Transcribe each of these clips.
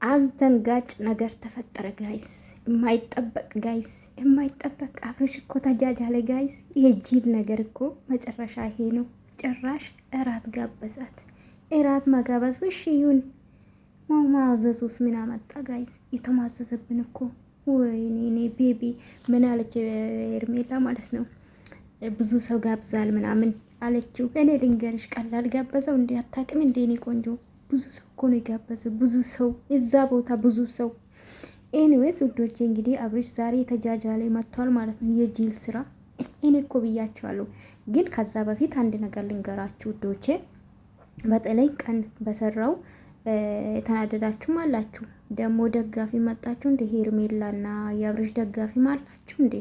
አስደንጋጭ ነገር ተፈጠረ ጋይስ። የማይጠበቅ ጋይስ፣ የማይጠበቅ አብርሽ እኮ ተጃጃለ ጋይስ። የጂል ነገር እኮ መጨረሻ ይሄ ነው። ጭራሽ እራት ጋበዛት። እራት መጋበዝ እሺ ይሁን፣ ማዘዙስ ምን አመጣ ጋይስ? የተማዘዘብን እኮ ወይኔ እኔ ቤቢ ምን አለች ኤርሜላ ማለት ነው። ብዙ ሰው ጋብዛል ምናምን አለችው። እኔ ልንገርሽ ቀላል ጋበዘው እንዴ? አታውቅም እንዴ? እኔ ቆንጆ ብዙ ሰው እኮ ነው የጋበዘው። ብዙ ሰው እዛ ቦታ ብዙ ሰው። ኤኒዌይስ ውዶቼ እንግዲህ አብርሽ ዛሬ የተጃጃለ መጥቷል ማለት ነው። የጂል ስራ እኔ እኮ ብያቸዋለሁ። ግን ከዛ በፊት አንድ ነገር ልንገራችሁ ውዶቼ። በተለይ ቀን በሰራው የተናደዳችሁም አላችሁ። ደግሞ ደጋፊ መጣችሁ እንደ ሄርሜላና የአብርሽ ደጋፊም አላችሁ እንዴ?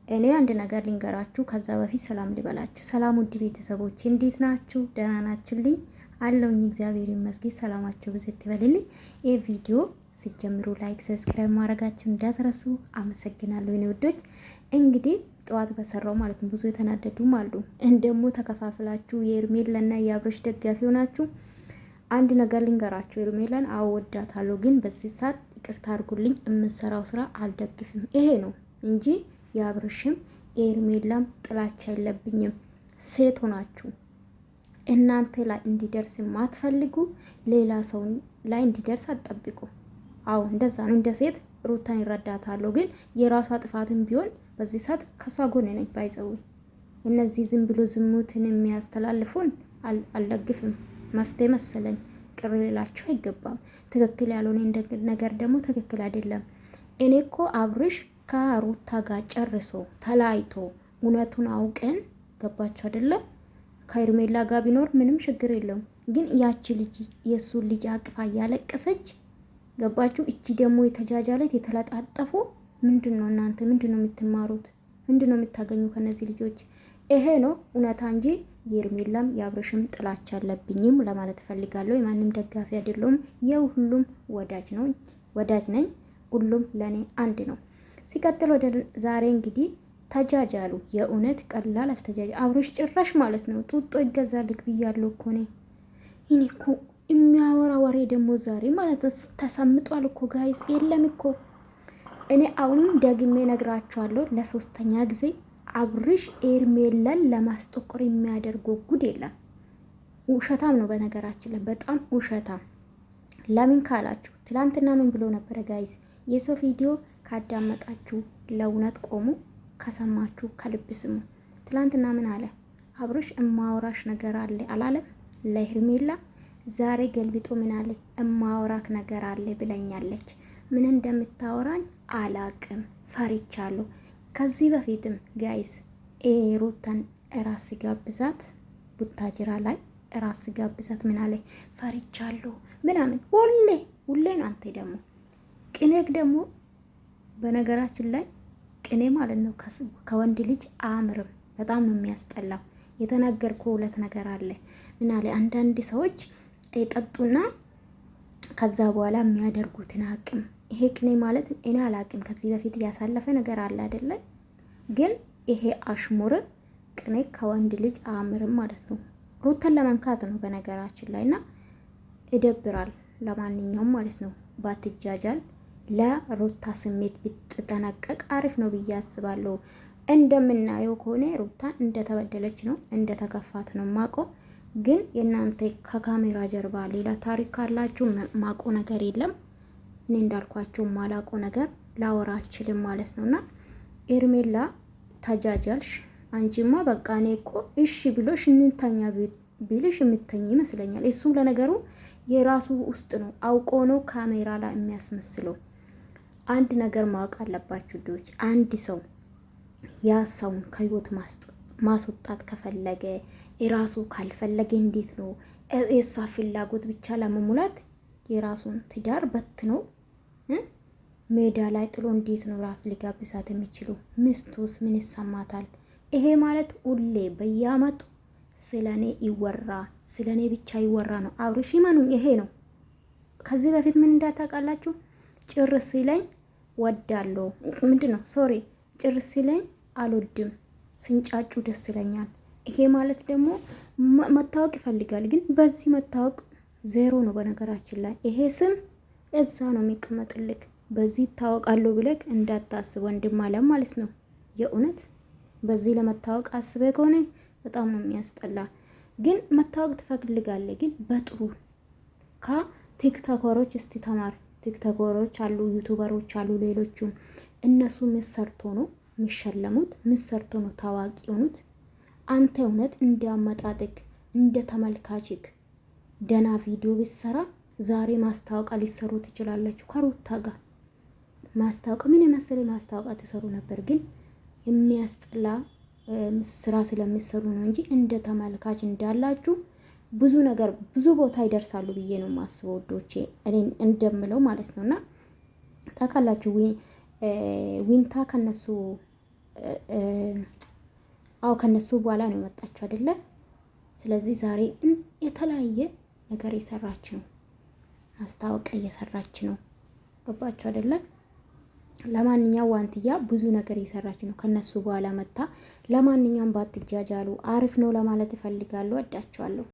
እኔ አንድ ነገር ልንገራችሁ። ከዛ በፊት ሰላም ልበላችሁ። ሰላም ውድ ቤተሰቦቼ እንዴት ናችሁ? ደህና ናችሁልኝ? አለውኝ እግዚአብሔር ይመስገን። ሰላማችሁ ብዝት ይበልልኝ። ይህ ቪዲዮ ሲጀምሩ ላይክ፣ ሰብስክራይብ ማድረጋችሁ እንዳትረሱ። አመሰግናለሁ እኔ ውዶች። እንግዲህ ጠዋት በሰራው ማለት ነው ብዙ የተናደዱም አሉ። እንደሞ ተከፋፍላችሁ የኤርሜላና የአብርሽ ደጋፊ ሆናችሁ አንድ ነገር ልንገራችሁ። ኤርሜላን አወዳታለሁ፣ ግን በዚህ ሰዓት ይቅርታ አድርጉልኝ፣ የምንሰራው ስራ አልደግፍም። ይሄ ነው እንጂ የአብርሽም የኤርሜላም ጥላቻ የለብኝም። ሴት ሆናችሁ እናንተ ላይ እንዲደርስ ማትፈልጉ ሌላ ሰው ላይ እንዲደርስ አትጠብቁ። አዎ እንደዛ ነው። እንደ ሴት ሩታን ይረዳታለሁ፣ ግን የራሷ ጥፋትም ቢሆን በዚህ ሰዓት ከሷ ጎን ነኝ ባይዘው። እነዚህ ዝም ብሎ ዝሙትን የሚያስተላልፉን አልደግፍም። መፍትሄ መሰለኝ። ቅር ሌላችሁ አይገባም። ትክክል ያልሆነ ነገር ደግሞ ትክክል አይደለም። እኔ እኮ አብርሽ ከሩታ ጋር ጨርሶ ተለያይቶ እውነቱን አውቀን ገባችሁ አይደለም? ከኤርሜላ ጋር ቢኖር ምንም ችግር የለውም። ግን ያቺ ልጅ የእሱ ልጅ አቅፋ እያለቀሰች ገባችሁ? እቺ ደግሞ የተጃጃለት የተለጣጠፉ ምንድን ነው እናንተ? ምንድን ነው የምትማሩት? ምንድን ነው የምታገኙ ከነዚህ ልጆች? ይሄ ነው እውነታ እንጂ የኤርሜላም የአብርሽም ጥላቻ አለብኝም ለማለት እፈልጋለሁ። የማንም ደጋፊ አይደለሁም። የሁሉም ወዳጅ ነኝ። ሁሉም ለእኔ አንድ ነው። ሲቀጥል ወደ ዛሬ እንግዲህ ተጃጃሉ። የእውነት ቀላል አልተጃጃ። አብርሽ ጭራሽ ማለት ነው ጡጦ ይገዛልክ ብያለሁ እኮ እኔ እኮ የሚያወራ ወሬ ደግሞ ዛሬ ማለት ተሰምጧል እኮ ጋይስ። የለም እኮ እኔ አሁንም ደግሜ ነግራቸዋለሁ ለሶስተኛ ጊዜ አብርሽ ኤርሜላን ለማስጠቆር የሚያደርገው ጉድ የለም። ውሸታም ነው በነገራችን ላይ በጣም ውሸታም። ለምን ካላችሁ ትላንትና ምን ብሎ ነበረ ጋይስ? የሰው ቪዲዮ ካዳመጣችሁ ለእውነት ቆሙ፣ ከሰማችሁ ከልብ ስሙ። ትላንትና ምን አለ አብርሽ? እማወራሽ ነገር አለ አላለም ለሄርሜላ? ዛሬ ገልብጦ ምን አለ? እማወራክ ነገር አለ ብለኛለች። ምን እንደምታወራኝ አላቅም፣ ፈሪቻለሁ። ከዚህ በፊትም ጋይስ ሩታን ራስ ጋብዛት ቡታጅራ ላይ ራስ ጋብዛት ምን አለ? ፈሪቻለሁ ምናምን። ሁሌ ነው። አንተ ደግሞ ቅኔክ ደግሞ በነገራችን ላይ ቅኔ ማለት ነው ከወንድ ልጅ አያምርም። በጣም ነው የሚያስጠላው። የተናገርኩ ሁለት ነገር አለ። ምን አለ? አንዳንድ ሰዎች የጠጡና ከዛ በኋላ የሚያደርጉትን አቅም። ይሄ ቅኔ ማለት እኔ አላቅም። ከዚህ በፊት ያሳለፈ ነገር አለ አይደለ? ግን ይሄ አሽሙር ቅኔ ከወንድ ልጅ አያምርም ማለት ነው። ሩታን ለመንካት ነው በነገራችን ላይ እና ይደብራል። ለማንኛውም ማለት ነው ባትጃጃል ለሩታ ስሜት ብትጠነቀቅ አሪፍ ነው ብዬ አስባለሁ። እንደምናየው ከሆነ ሩታ እንደተበደለች ነው እንደተከፋት ነው ማቆ። ግን የእናንተ ከካሜራ ጀርባ ሌላ ታሪክ ካላችሁ ማቆ ነገር የለም። እኔ እንዳልኳችሁ ማላቆ ነገር ላወራ አልችልም ማለት ነውና ኤርሜላ ተጃጃልሽ። አንቺማ በቃ እኔ እኮ እሺ ብሎሽ እንተኛ ቢልሽ የምተኝ ይመስለኛል። እሱም ለነገሩ የራሱ ውስጥ ነው አውቆ ነው ካሜራ ላይ የሚያስመስለው። አንድ ነገር ማወቅ አለባችሁ ልጆች። አንድ ሰው ያ ሰውን ከህይወት ማስወጣት ከፈለገ የራሱ ካልፈለገ እንዴት ነው የሷ ፍላጎት ብቻ ለመሙላት የራሱን ትዳር በትኖ ሜዳ ላይ ጥሎ እንዴት ነው ራስ ሊጋብዛት የሚችሉ? ሚስቱስ ምን ይሰማታል? ይሄ ማለት ሁሌ በየአመቱ ስለኔ ይወራ፣ ስለኔ ብቻ ይወራ ነው። አብርሽ ይመኑኝ ይሄ ነው። ከዚህ በፊት ምን እንዳታውቃላችሁ? ጭር ሲለኝ ወዳለሁ ምንድነው ጭር ሲለኝ አልወድም፣ ስንጫጩ ደስ ይለኛል። ይሄ ማለት ደግሞ መታወቅ ይፈልጋል፣ ግን በዚህ መታወቅ ዜሮ ነው። በነገራችን ላይ ይሄ ስም እዛ ነው የሚቀመጥልክ። በዚህ ይታወቃሉ ብለክ እንዳታስብ ወንድም አለም ማለት ነው። የእውነት በዚህ ለመታወቅ አስበ ከሆነ በጣም ነው የሚያስጠላ። ግን መታወቅ ትፈልጋለህ፣ ግን በጥሩ ከቲክቶከሮች እስቲ ተማር። ቲክቶከሮች አሉ፣ ዩቱበሮች አሉ፣ ሌሎቹም እነሱ ምን ሰርቶ ነው የሚሸለሙት? ምን ሰርቶ ነው ታዋቂ የሆኑት? አንተ እውነት እንዲያመጣጥቅ እንደ ተመልካችክ ደና ቪዲዮ ብትሰራ ዛሬ ማስታወቂያ ሊሰሩ ትችላላችሁ። ከሩታ ጋር ማስታወቂያ ምን የመሰለ ማስታወቂያ ተሰሩ ነበር። ግን የሚያስጠላ ስራ ስለሚሰሩ ነው እንጂ እንደ ተመልካች እንዳላችሁ ብዙ ነገር ብዙ ቦታ ይደርሳሉ ብዬ ነው የማስበው ወዶቼ፣ እኔ እንደምለው ማለት ነው። እና ታውቃላችሁ ዊንታ ከነሱ ከነሱ በኋላ ነው የመጣችሁ አይደለ? ስለዚህ ዛሬ የተለያየ ነገር እየሰራች ነው፣ ማስታወቂያ እየሰራች ነው። ገባችሁ አይደለ? ለማንኛውም ዋንትያ ብዙ ነገር እየሰራች ነው ከነሱ በኋላ መታ። ለማንኛውም ባትጃጃሉ አሪፍ ነው ለማለት እፈልጋለሁ። ወዳችኋለሁ።